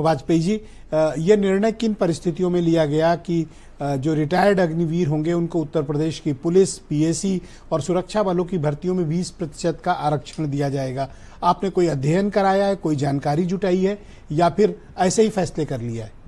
वाजपेयी जी, ये निर्णय किन परिस्थितियों में लिया गया कि जो रिटायर्ड अग्निवीर होंगे उनको उत्तर प्रदेश की पुलिस, पीएसी और सुरक्षा बलों की भर्तियों में 20% का आरक्षण दिया जाएगा? आपने कोई अध्ययन कराया है, कोई जानकारी जुटाई है, या फिर ऐसे ही फैसले कर लिया है?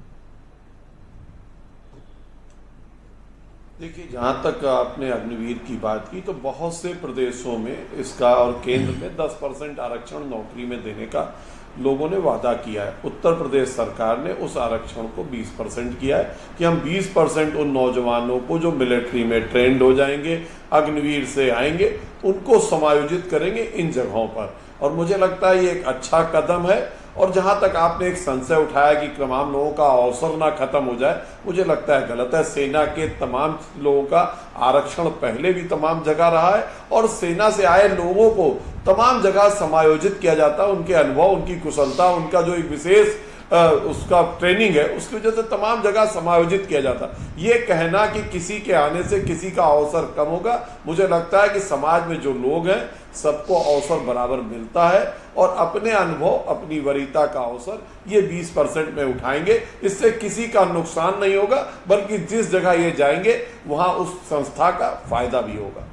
देखिए, जहाँ तक आपने अग्निवीर की बात की, तो बहुत से प्रदेशों में इसका और केंद्र में 10% आरक्षण नौकरी में देने का लोगों ने वादा किया है। उत्तर प्रदेश सरकार ने उस आरक्षण को 20% किया है कि हम 20% उन नौजवानों को जो मिलिट्री में ट्रेंड हो जाएंगे, अग्निवीर से आएंगे, उनको समायोजित करेंगे इन जगहों पर। और मुझे लगता है ये एक अच्छा कदम है। और जहां तक आपने एक संशय उठाया कि तमाम लोगों का अवसर ना खत्म हो जाए, मुझे लगता है गलत है। सेना के तमाम लोगों का आरक्षण पहले भी तमाम जगह रहा है और सेना से आए लोगों को तमाम जगह समायोजित किया जाता है। उनके अनुभव, उनकी कुशलता, उनका जो एक विशेष उसका ट्रेनिंग है, उसकी वजह से तमाम जगह समायोजित किया जाता है। ये कहना कि किसी के आने से किसी का अवसर कम होगा, मुझे लगता है कि समाज में जो लोग हैं सबको अवसर बराबर मिलता है और अपने अनुभव, अपनी वरीयता का अवसर ये 20% में उठाएंगे। इससे किसी का नुकसान नहीं होगा, बल्कि जिस जगह ये जाएंगे वहां उस संस्था का फायदा भी होगा।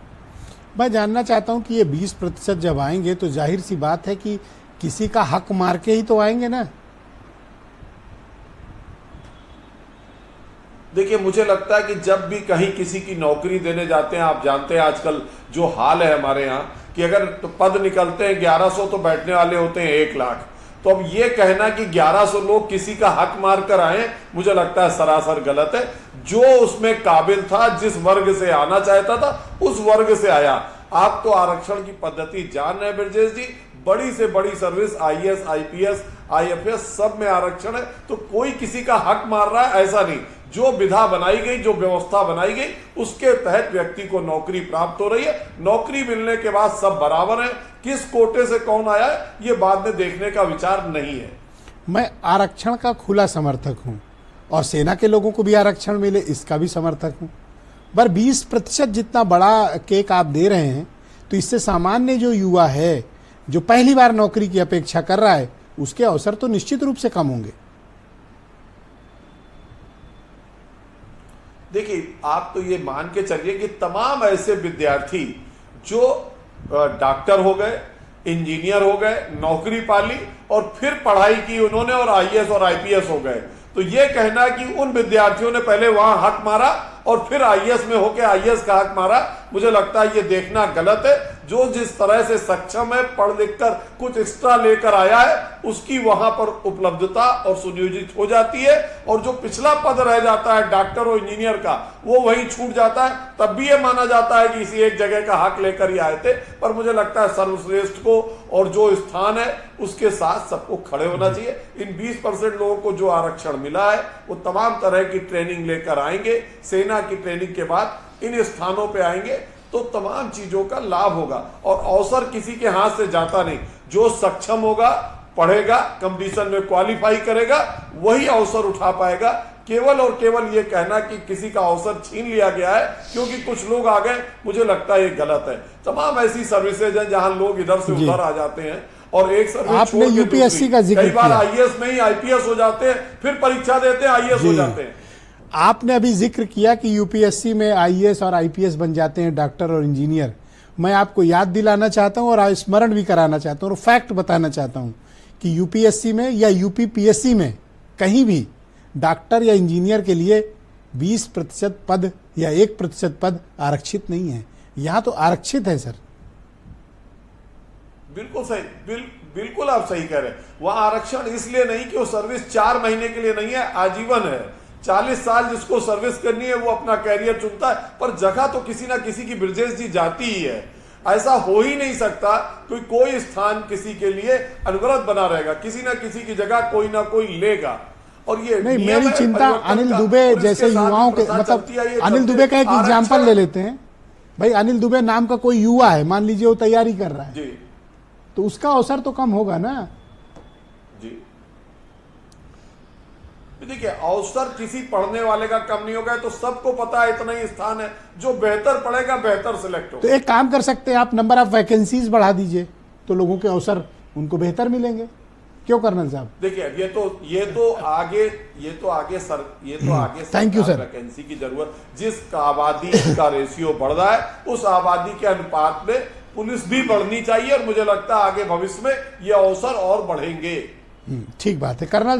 मैं जानना चाहता हूं कि ये 20% जब आएंगे तो जाहिर सी बात है कि किसी का हक मार के ही तो आएंगे ना। देखिए, मुझे लगता है कि जब भी कहीं किसी की नौकरी देने जाते हैं, आप जानते हैं आजकल जो हाल है हमारे यहाँ कि अगर तो पद निकलते हैं 1100 तो बैठने वाले होते हैं 1 लाख। तो अब ये कहना कि 1100 लोग किसी का हक मार कर आए, मुझे लगता है सरासर गलत है। जो उसमें काबिल था, जिस वर्ग से आना चाहता था, उस वर्ग से आया। आप तो आरक्षण की पद्धति जान रहे हैं ब्रजेश जी, बड़ी से बड़ी सर्विस आईएएस, आईपीएस, आईएफएस सब में आरक्षण है। तो कोई किसी का हक मार रहा है ऐसा नहीं। जो विधा बनाई गई, जो व्यवस्था बनाई गई, उसके तहत व्यक्ति को नौकरी प्राप्त हो रही है। नौकरी मिलने के बाद सब बराबर हैं। किस कोटे से कौन आया है ये बाद में देखने का विचार नहीं है। मैं आरक्षण का खुला समर्थक हूं और सेना के लोगों को भी आरक्षण मिले इसका भी समर्थक हूं। पर 20% जितना बड़ा केक आप दे रहे हैं तो इससे सामान्य जो युवा है, जो पहली बार नौकरी की अपेक्षा कर रहा है, उसके अवसर तो निश्चित रूप से कम होंगे। देखिए, आप तो ये मान के चलिए कि तमाम ऐसे विद्यार्थी जो डॉक्टर हो गए, इंजीनियर हो गए, नौकरी पाली और फिर पढ़ाई की उन्होंने और आईएएस और आईपीएस हो गए, तो ये कहना कि उन विद्यार्थियों ने पहले वहां हक मारा और फिर आईएएस में होकर आईएएस का हक मारा, मुझे लगता है ये देखना गलत है। जो जिस तरह से सक्षम है, पढ़ लिख कर कुछ एक्स्ट्रा लेकर आया है, उसकी वहां पर उपलब्धता और सुनियोजित हो जाती है। और जो पिछला पद रह जाता है डॉक्टर और इंजीनियर का, वो वहीं छूट जाता है। तब भी ये माना जाता है कि इसी एक जगह का हक लेकर ही आए थे। पर मुझे लगता है सर्वश्रेष्ठ को और जो स्थान है उसके साथ सबको खड़े होना चाहिए। इन 20% लोगों को जो आरक्षण मिला है वो तमाम तरह की ट्रेनिंग लेकर आएंगे। सेना की ट्रेनिंग के बाद इन स्थानों पे आएंगे तो तमाम चीजों का लाभ होगा और अवसर किसी के हाथ से जाता नहीं। जो सक्षम होगा, पढ़ेगा, कंपटीशन में क्वालिफाई करेगा, वही अवसर उठा पाएगा। केवल और केवल ये कहना कि किसी का अवसर छीन लिया गया है क्योंकि कुछ लोग आ गए, मुझे लगता है ये गलत है। तमाम ऐसी सर्विसेज हैं जहां लोग इधर से उधर आ जाते हैं और एक सर्विस आपने यूपीएससी का जिक्र किया, कई बार आईएएस में ही आईपीएस हो जाते हैं, फिर परीक्षा देते हैं, आईएएस हो जाते हैं। आपने अभी जिक्र किया कि यूपीएससी में आईएएस और आईपीएस बन जाते हैं डॉक्टर और इंजीनियर। मैं आपको याद दिलाना चाहता हूं और स्मरण भी कराना चाहता हूं और फैक्ट बताना चाहता हूं कि यूपीएससी में या यूपीपीएससी में कहीं भी डॉक्टर या इंजीनियर के लिए 20% पद या 1% पद आरक्षित नहीं है। यहां तो आरक्षित है सर। बिल्कुल सही, बिल्कुल आप सही कह रहे हैं। वहां आरक्षण इसलिए नहीं कि वो सर्विस 4 महीने के लिए नहीं है, आजीवन है। 40 साल जिसको सर्विस करनी है वो अपना कैरियर चुनता है। पर जगह तो किसी ना किसी की ब्रजेश जी जाती ही है। ऐसा हो ही नहीं सकता कि कोई स्थान किसी के लिए अनवरत बना रहेगा। किसी ना किसी की जगह कोई ना कोई लेगा। और ये नहीं, मेरी चिंता अनिल दुबे जैसे युवाओं के, मतलब अनिल दुबे का एक एग्जाम्पल ले लेते हैं भाई। अनिल दुबे नाम का कोई युवा है, मान लीजिए वो तैयारी कर रहा है जी, तो उसका अवसर तो कम होगा ना जी। देखिए, अवसर किसी पढ़ने वाले का कम नहीं होगा। तो सबको पता है इतना ही स्थान है। जो बेहतर पढ़ेगा बेहतर सिलेक्ट होगा। तो एक काम कर सकते हैं आप, नंबर ऑफ वैकेंसीज बढ़ा दीजिए तो लोगों के अवसर उनको बेहतर मिलेंगे। क्यों कर्नल साहब? देखिए ये तो आगे Thank you, sir. वैकेंसी की जरूरत, जिस आबादी का रेशियो बढ़ रहा है उस आबादी के अनुपात में पुलिस भी बढ़नी चाहिए, और मुझे लगता है आगे भविष्य में ये अवसर और बढ़ेंगे। ठीक बात है कर्नल।